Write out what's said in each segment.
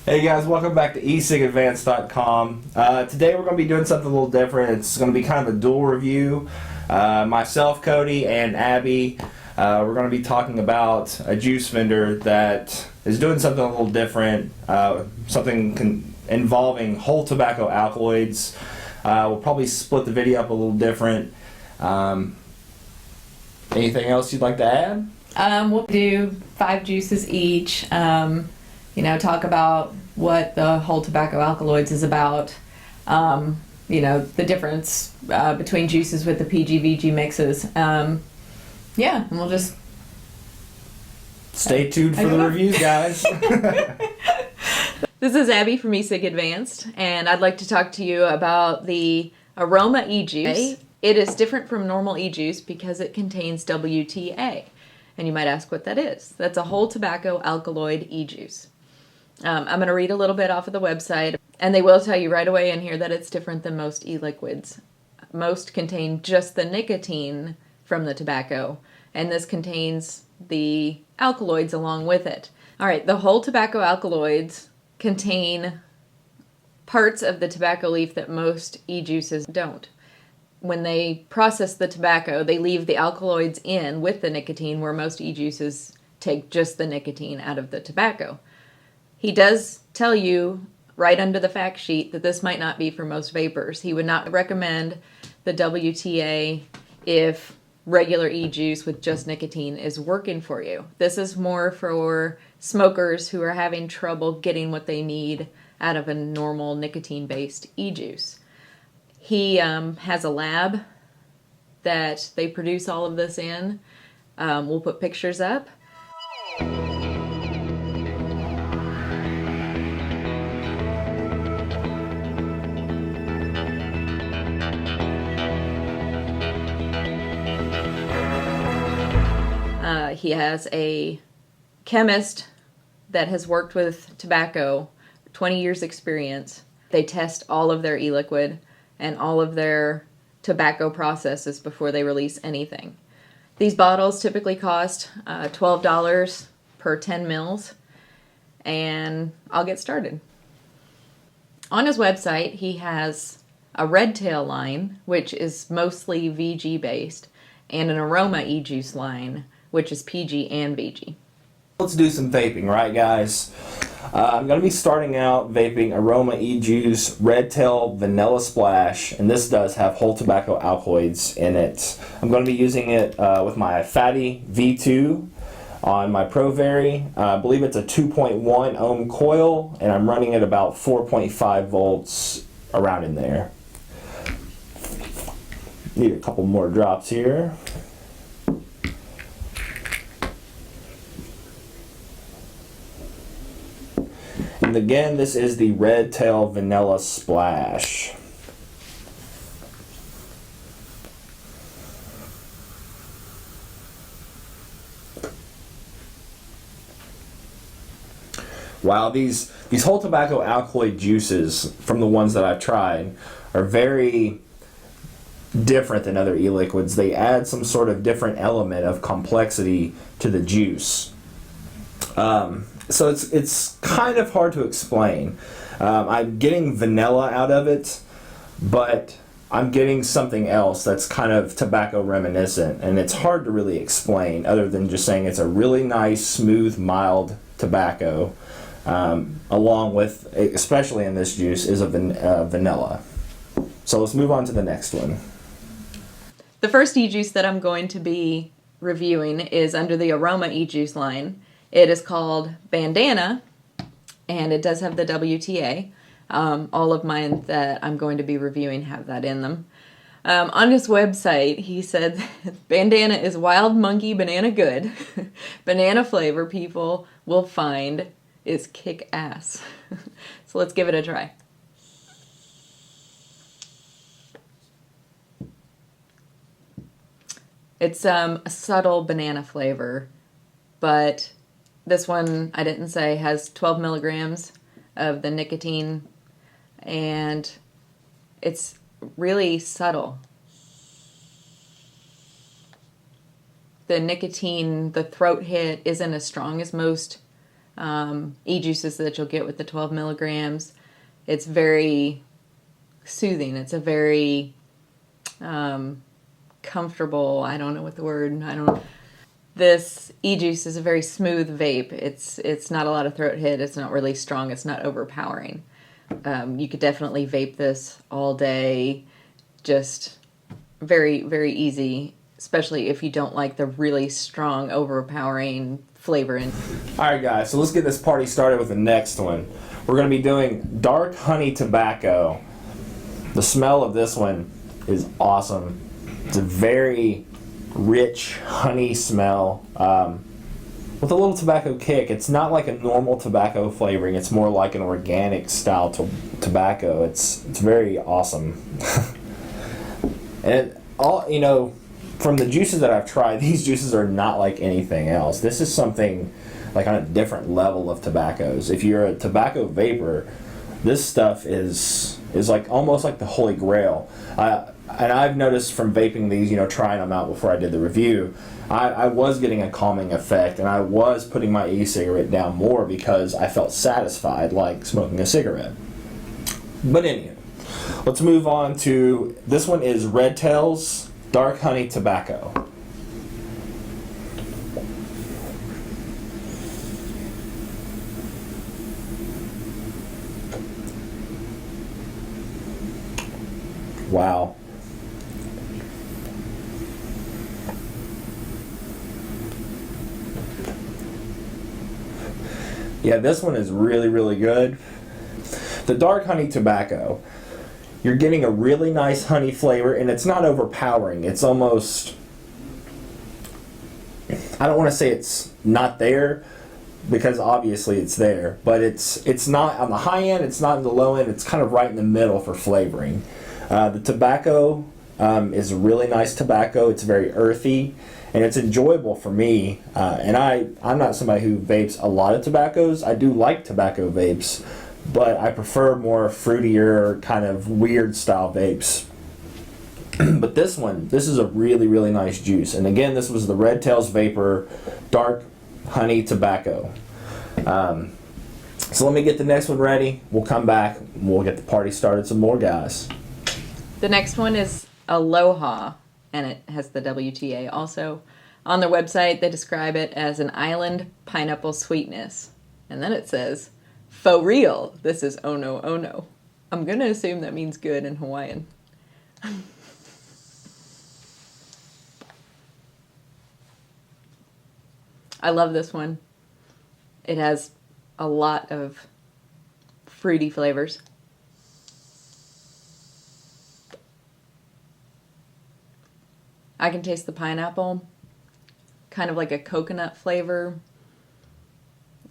Hey guys, welcome back to ecigadvanced.com. Today we're going to be doing something a little different. It's going to be kind of a dual review. Myself, Cody, and Abby, we're going to be talking about a juice vendor that is doing something a little different, involving whole tobacco alkaloids. We'll probably split the video up a little different. Anything else you'd like to add? We'll do 5 juices each. Talk about what the whole tobacco alkaloids is about. The difference between juices with the PG VG mixes. And we'll just stay tuned for the reviews, guys. This is Abby from ecigadvanced, and I'd like to talk to you about the Aroma eJuice. It is different from normal eJuice because it contains WTA. And you might ask what that is. That's a whole tobacco alkaloid eJuice. I'm going to read a little bit off of the website, and they will tell you right away in here that it's different than most e-liquids. Most contain just the nicotine from the tobacco, and this contains the alkaloids along with it. All right, the whole tobacco alkaloids contain parts of the tobacco leaf that most e-juices don't. When they process the tobacco, they leave the alkaloids in with the nicotine, where most e-juices take just the nicotine out of the tobacco. He does tell you right under the fact sheet that this might not be for most vapors. He would not recommend the WTA if regular e-juice with just nicotine is working for you. This is more for smokers who are having trouble getting what they need out of a normal nicotine-based e-juice. He has a lab that they produce all of this in. We'll put pictures up. He has a chemist that has worked with tobacco, 20 years experience. They test all of their e-liquid and all of their tobacco processes before they release anything. These bottles typically cost $12 per 10 mils, and I'll get started. On his website, he has a red tail line, which is mostly VG based, and an Aroma eJuice line, which is PG and VG. Let's do some vaping, right guys? I'm going to be starting out vaping Aroma eJuice Red Tail Vanilla Splash, and this does have whole tobacco alkaloids in it. I'm going to be using it with my Fatty V2 on my ProVary. I believe it's a 2.1 ohm coil, and I'm running at about 4.5 volts around in there. Need a couple more drops here. And again, this is the Red Tail Vanilla Splash. Wow, these whole tobacco alkaloid juices from the ones that I've tried are very different than other e-liquids. They add some sort of different element of complexity to the juice. So it's kind of hard to explain. I'm getting vanilla out of it, but I'm getting something else that's kind of tobacco reminiscent, and it's hard to really explain other than just saying it's a really nice, smooth, mild tobacco, along with, especially in this juice, is a vanilla. So let's move on to the next one. The first e-juice that I'm going to be reviewing is under the Aroma eJuice line. It is called Bandana, and it does have the WTA. All of mine that I'm going to be reviewing have that in them. On his website, he said, Bandana is wild monkey banana good. Banana flavor people will find is kick ass. So let's give it a try. It's a subtle banana flavor, but this one, I didn't say, has 12 milligrams of the nicotine, and it's really subtle. The nicotine, the throat hit isn't as strong as most eJuices that you'll get with the 12 milligrams. It's very soothing. It's a very comfortable, I don't know what the word, This eJuice is a very smooth vape. It's not a lot of throat hit. It's not really strong. It's not overpowering. You could definitely vape this all day. Just very, very easy, especially if you don't like the really strong, overpowering flavor. Alright guys, so let's get this party started with the next one. We're going to be doing dark honey tobacco. The smell of this one is awesome. It's a very rich honey smell with a little tobacco kick. It's not like a normal tobacco flavoring. It's more like an organic style tobacco. It's very awesome. And all, you know, from the juices that I've tried, these juices are not like anything else. This is something like on a different level of tobaccos. If you're a tobacco vapor, this stuff is like almost like the holy grail. And I've noticed from vaping these, you know, trying them out before I did the review, I was getting a calming effect, and I was putting my e-cigarette down more because I felt satisfied like smoking a cigarette. But anyway, let's move on to, this one is Red Tail's Dark Honey Tobacco. Wow. Yeah, this one is really, really good. The dark honey tobacco, you're getting a really nice honey flavor, and it's not overpowering. It's almost, I don't want to say it's not there, because obviously it's there, but it's not on the high end, it's not in the low end, it's kind of right in the middle for flavoring. The tobacco is a really nice tobacco. It's very earthy, and it's enjoyable for me. And I'm not somebody who vapes a lot of tobaccos. I do like tobacco vapes, but I prefer more fruitier, kind of weird style vapes. But this is a really, really nice juice. And again, this was the Red Tails Vapor Dark Honey Tobacco. So let me get the next one ready. We'll come back and we'll get the party started some more, guys. The next one is Aloha, and it has the WTA also. On their website, they describe it as an island pineapple sweetness. And then it says, "For real, this is oh no, oh no." I'm going to assume that means good in Hawaiian. I love this one. It has a lot of fruity flavors. I can taste the pineapple, kind of like a coconut flavor.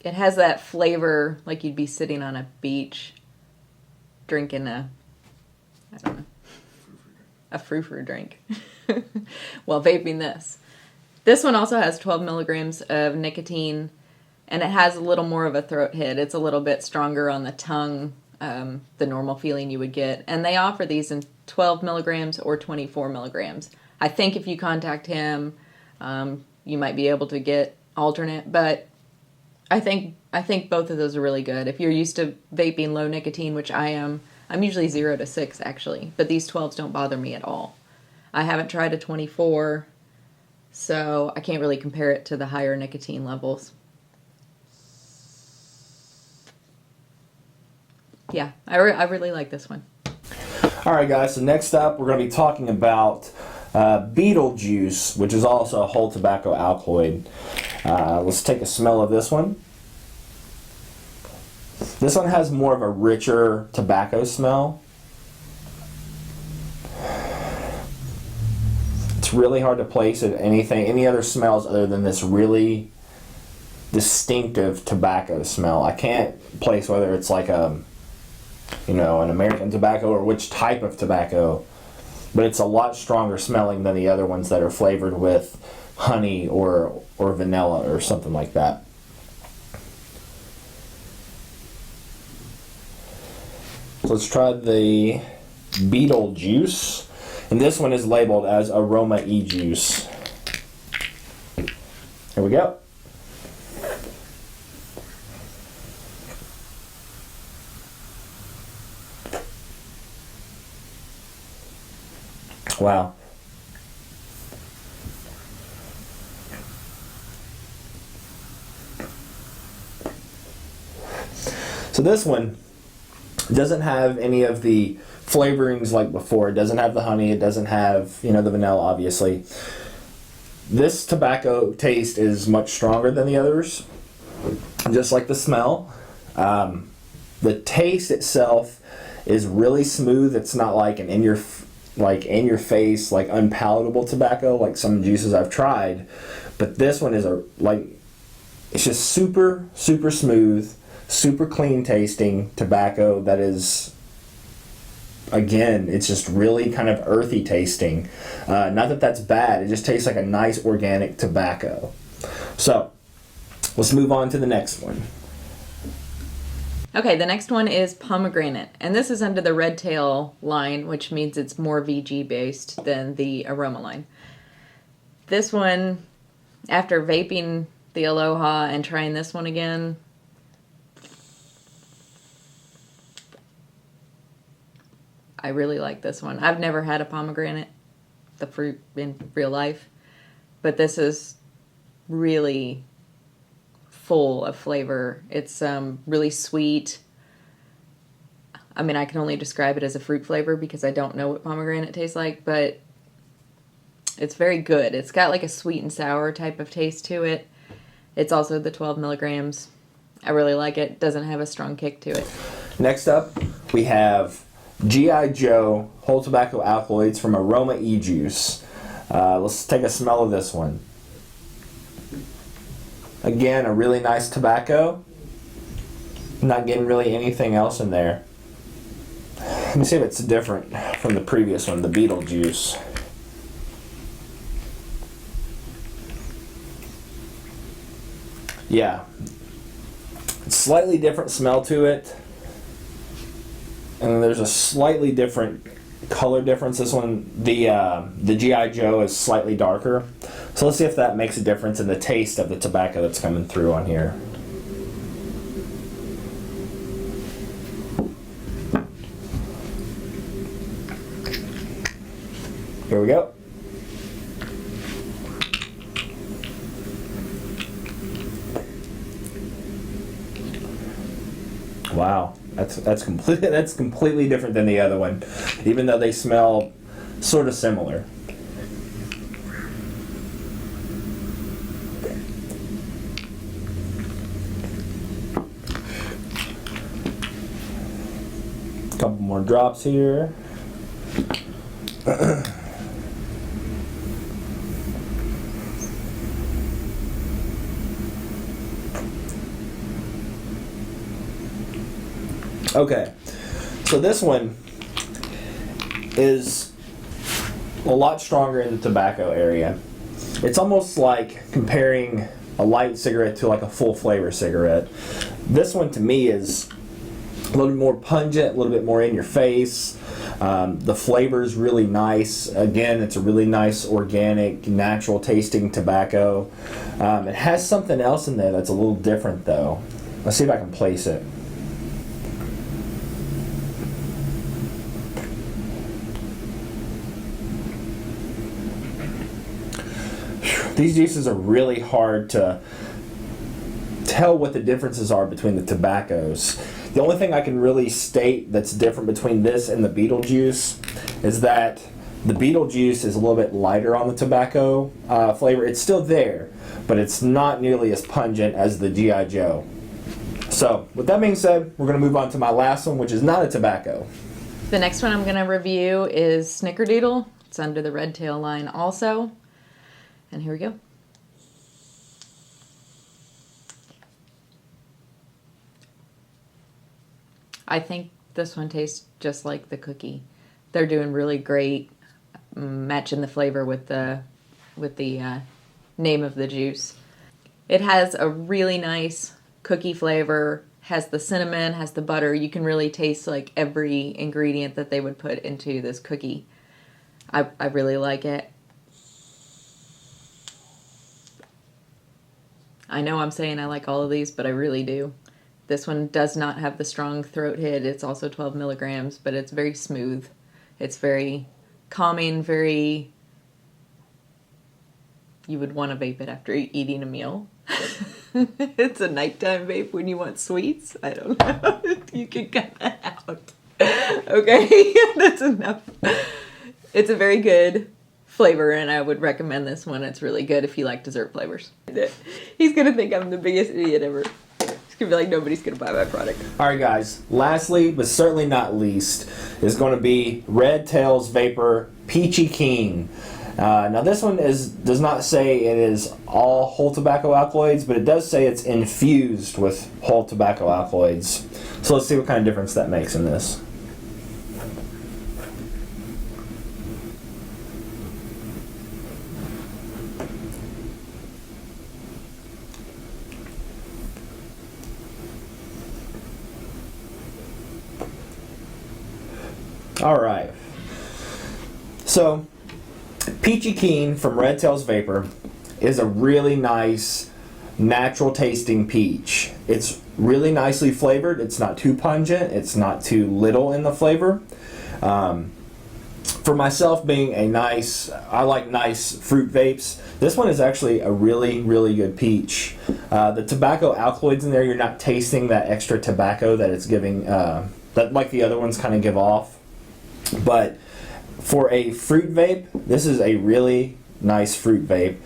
It has that flavor like you'd be sitting on a beach drinking a frou-frou drink while vaping this. This one also has 12 milligrams of nicotine, and it has a little more of a throat hit. It's a little bit stronger on the tongue, the normal feeling you would get. And they offer these in 12 milligrams or 24 milligrams. I think if you contact him, you might be able to get alternate, but I think both of those are really good. If you're used to vaping low nicotine, which I am, I'm usually 0 to 6 actually, but these 12s don't bother me at all. I haven't tried a 24, so I can't really compare it to the higher nicotine levels. Yeah, I really like this one. All right, guys, so next up we're going to be talking about Beatle juice, which is also a whole tobacco alkaloid. Let's take a smell of this one. This one has more of a richer tobacco smell. It's really hard to place it any other smells other than this really distinctive tobacco smell. I can't place whether it's like an American tobacco or which type of tobacco, but it's a lot stronger smelling than the other ones that are flavored with honey or vanilla or something like that. So let's try the Beatle juice, and this one is labeled as Aroma eJuice. Here we go. Wow. So this one doesn't have any of the flavorings like before. It doesn't have the honey. It doesn't have, the vanilla, obviously. This tobacco taste is much stronger than the others, just like the smell. The taste itself is really smooth. It's not like an in your face, like unpalatable tobacco like some juices I've tried. But this one is it's just super, super smooth, super clean tasting tobacco that is, again, it's just really kind of earthy tasting. Not that that's bad. It just tastes like a nice organic tobacco. So let's move on to the next one. Okay, the next one is Pomegranate, and this is under the Red Tail line, which means it's more VG based than the Aroma line. This one, after vaping the Aloha and trying this one again, I really like this one. I've never had a pomegranate, the fruit, in real life, but this is really full of flavor. It's really sweet. I mean, I can only describe it as a fruit flavor because I don't know what pomegranate tastes like, but it's very good. It's got like a sweet and sour type of taste to it. It's also the 12 milligrams. I really like it. Doesn't have a strong kick to it. Next up, we have G.I. Joe whole tobacco alkaloids from Aroma eJuice. Let's take a smell of this one. Again, a really nice tobacco. Not getting really anything else in there. Let me see if it's different from the previous one, the Beatle juice. Yeah. Slightly different smell to it. And then there's a slightly different color difference. This one, the G.I. Joe is slightly darker. So let's see if that makes a difference in the taste of the tobacco that's coming through on here. Here we go. Wow, that's completely different than the other one, even though they smell sort of similar. Couple more drops here. Okay, so this one is a lot stronger in the tobacco area. It's almost like comparing a light cigarette to like a full flavor cigarette. This one to me is a little bit more pungent, a little bit more in your face. The flavor is really nice. Again, it's a really nice, organic, natural tasting tobacco. It has something else in there that's a little different though. Let's see if I can place it. These juices are really hard to tell what the differences are between the tobaccos. The only thing I can really state that's different between this and the Beatle juice is that the Beatle juice is a little bit lighter on the tobacco flavor. It's still there, but it's not nearly as pungent as the G.I. Joe. So, with that being said, we're going to move on to my last one, which is not a tobacco. The next one I'm going to review is Snickerdoodle. It's under the Red Tail line also. And here we go. I think this one tastes just like the cookie. They're doing really great matching the flavor with the name of the juice. It has a really nice cookie flavor, has the cinnamon, has the butter. You can really taste like every ingredient that they would put into this cookie. I really like it. I know I'm saying I like all of these, but I really do. This one does not have the strong throat hit. It's also 12 milligrams, but it's very smooth. It's very calming, very... You would want to vape it after eating a meal. It's a nighttime vape when you want sweets. I don't know. You can cut that out. Okay, that's enough. It's a very good flavor, and I would recommend this one. It's really good if you like dessert flavors. He's going to think I'm the biggest idiot ever. He's going to be like, nobody's going to buy my product. All right, guys. Lastly, but certainly not least, is going to be Red Tail's Vapor Peachy Keen. Now this one does not say it is all whole tobacco alkaloids, but it does say it's infused with whole tobacco alkaloids. So let's see what kind of difference that makes in this. All right. So Peachy Keen from Red Tail's Vapor is a really nice, natural tasting peach. It's really nicely flavored. It's not too pungent. It's not too little in the flavor. For myself, being I like nice fruit vapes. This one is actually a really, really good peach. The tobacco alkaloids in there, you're not tasting that extra tobacco that it's giving, that like the other ones kind of give off. But for a fruit vape, this is a really nice fruit vape.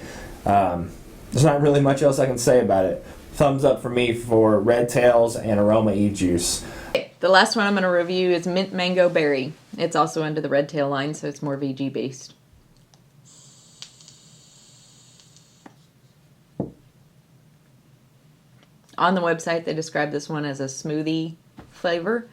There's not really much else I can say about it. Thumbs up for me for Red Tails and Aroma eJuice. The last one I'm going to review is Mint Mango Berry. It's also under the Red Tail line, so it's more VG based. On the website, they describe this one as a smoothie flavor.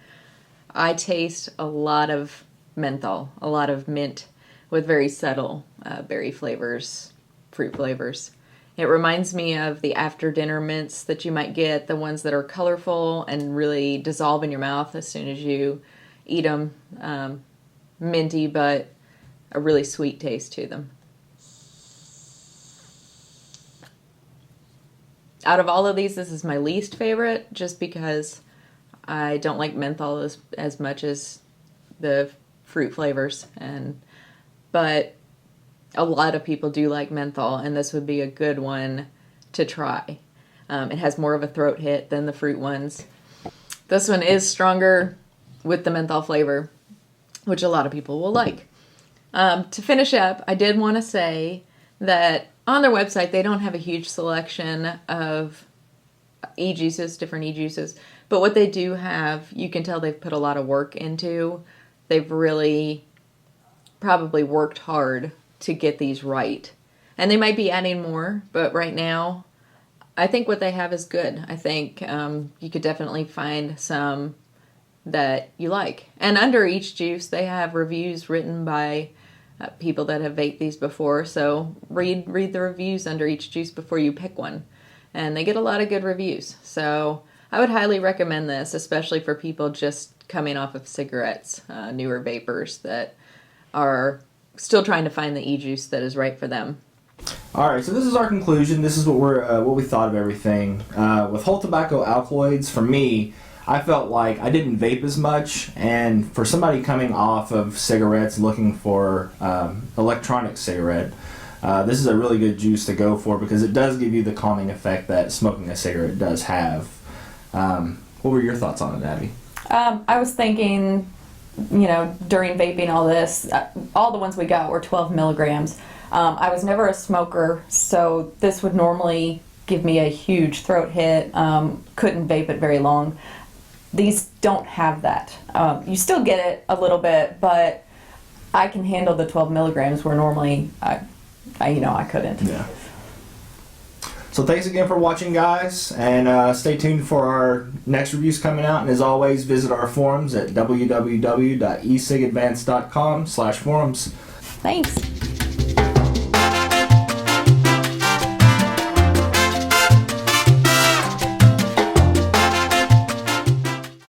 I taste a lot of menthol, a lot of mint with very subtle berry flavors, fruit flavors. It reminds me of the after dinner mints that you might get, the ones that are colorful and really dissolve in your mouth as soon as you eat them. Minty, but a really sweet taste to them. Out of all of these, this is my least favorite, just because I don't like menthol as much as the fruit flavors, but a lot of people do like menthol, and this would be a good one to try. It has more of a throat hit than the fruit ones. This one is stronger with the menthol flavor, which a lot of people will like. To finish up, I did want to say that on their website, they don't have a huge selection of eJuices, different eJuices, but what they do have, you can tell they've put a lot of work into. They've really probably worked hard to get these right. And they might be adding more, but right now, I think what they have is good. I think you could definitely find some that you like. And under each juice, they have reviews written by people that have vaped these before. So read the reviews under each juice before you pick one. And they get a lot of good reviews. So I would highly recommend this, especially for people just coming off of cigarettes, newer vapors that are still trying to find the eJuice that is right for them. All right, so this is our conclusion. This is what we thought of everything. With whole tobacco alkaloids, for me, I felt like I didn't vape as much, and for somebody coming off of cigarettes looking for electronic cigarette, this is a really good juice to go for because it does give you the calming effect that smoking a cigarette does have. What were your thoughts on it, Abby? I was thinking, during vaping all this, all the ones we got were 12 milligrams. I was never a smoker, so this would normally give me a huge throat hit. Couldn't vape it very long. These don't have that. You still get it a little bit, but I can handle the 12 milligrams where normally I couldn't. Yeah. So thanks again for watching, guys, and stay tuned for our next reviews coming out. And as always, visit our forums at www.ecigadvanced.com/forums. Thanks.